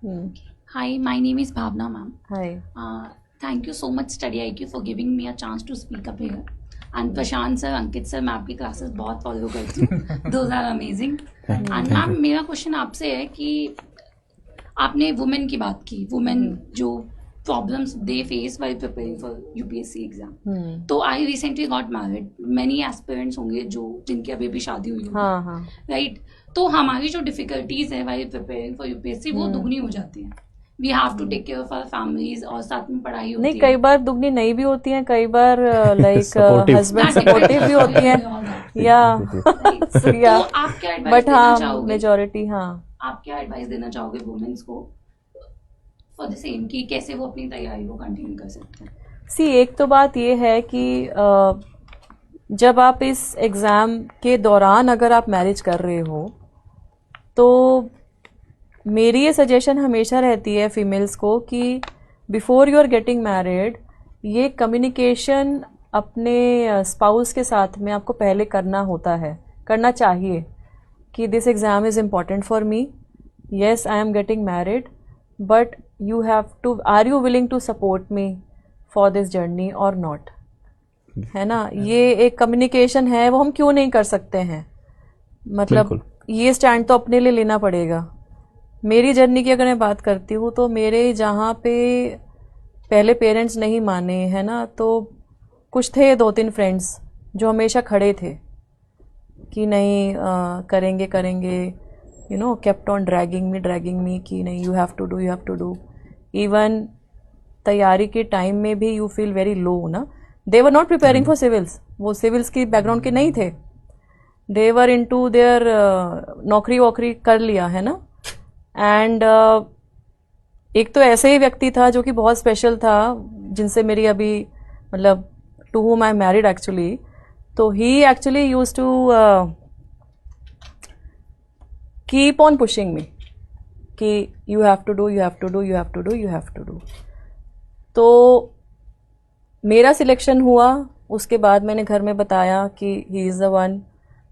Hi, my name is Bhavna, ma'am. Hi. Thank you so much Study IQ for giving me a chance to speak up here. And Prashant sir, Ankit sir, मैं आपकी classes बहुत follow करती हूँ. Those are amazing. And ma'am मेरा question आपसे है कि आपने वुमेन की बात की, वुमेन जो problems they face while preparing for UPSC exam. तो I recently got married. Many aspirants होंगे जो जिनकी अभी भी शादी हुई होगी, राइट? तो हमारी जो डिफिकल्टीज है व्हाइल प्रिपेयरिंग फॉर यूपीएससी वो दुगनी हो जाती है. We have to take care of our families और साथ में पढ़ाई होती है. नहीं, कई बार दुगनी नहीं भी होती हैं, कई बार लाइक हस्बैंड सपोर्टिव भी होती हैं या तो आप क्या एडवाइस बट देना हाँ चाहोगे? मेजॉरिटी आप क्या एडवाइस देना चाहोगे वुमेन्स को फॉर द सेम कि कैसे वो अपनी तैयारी को कंटिन्यू कर सकते हैं? सी, एक तो बात ये है कि जब आप इस एग्ज़ाम के दौरान अगर आप मैरिज कर रहे हो तो मेरी ये सजेशन हमेशा रहती है फीमेल्स को कि before you are getting married ये कम्युनिकेशन अपने स्पाउस के साथ में आपको पहले करना होता है, करना चाहिए कि this exam is important for me, yes I am getting married, but you have to, are you willing to support me for this journey और नॉट, है ना? ये एक कम्युनिकेशन है, वो हम क्यों नहीं कर सकते हैं? मतलब ये स्टैंड तो अपने लिए लेना पड़ेगा. मेरी जर्नी की अगर मैं बात करती हूँ तो मेरे जहाँ पे पहले पेरेंट्स नहीं माने, है ना, तो कुछ थे 2-3 फ्रेंड्स जो हमेशा खड़े थे कि नहीं करेंगे करेंगे, you know, kept on dragging me कि नहीं you have to do. Even तैयारी के टाइम में भी यू फील वेरी लो ना. They were not preparing for civils, वो सिविल्स की बैकग्राउंड के नहीं थे, दे वर इनटू देयर नौकरी वोकरी कर लिया, है ना. एंड एक तो ऐसे ही व्यक्ति था जो कि बहुत स्पेशल था, जिनसे मेरी अभी मतलब to whom I married actually, तो he actually used to keep on pushing me कि यू हैव टू डू. तो मेरा सिलेक्शन हुआ, उसके बाद मैंने घर में बताया कि ही इज़ द वन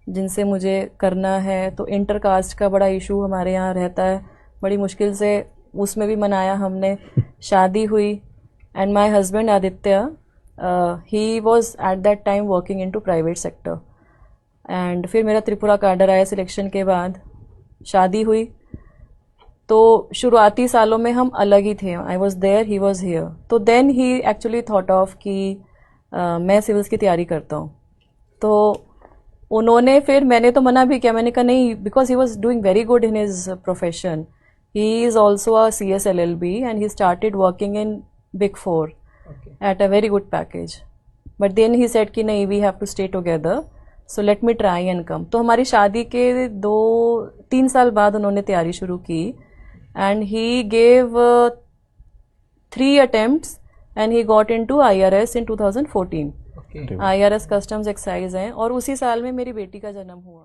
जिनसे मुझे करना है. तो इंटर कास्ट का बड़ा इशू हमारे यहाँ रहता है, बड़ी मुश्किल से उसमें भी मनाया हमने. शादी हुई and my husband Aditya, he was at that time working into private sector. And फिर मेरा त्रिपुरा कैडर आया सिलेक्शन के बाद, शादी हुई. तो शुरुआती सालों में हम अलग ही थे, I was there, he was here. तो then he actually thought of कि मैं सिविल्स की तैयारी करता हूँ. तो उन्होंने, फिर मैंने तो मना भी किया, मैंने कहा नहीं, because he was doing very good in his profession. He is also a CS LLB and he started working in Big 4 at a very good package. But then he said कि नहीं, we have to stay together, so let me try and come. तो हमारी शादी के 2-3 साल बाद उन्होंने तैयारी शुरू की and he gave 3 attempts and he got into IRS in 2014. IRS customs excise हैं, और उसी साल में मेरी बेटी का जन्म हुआ.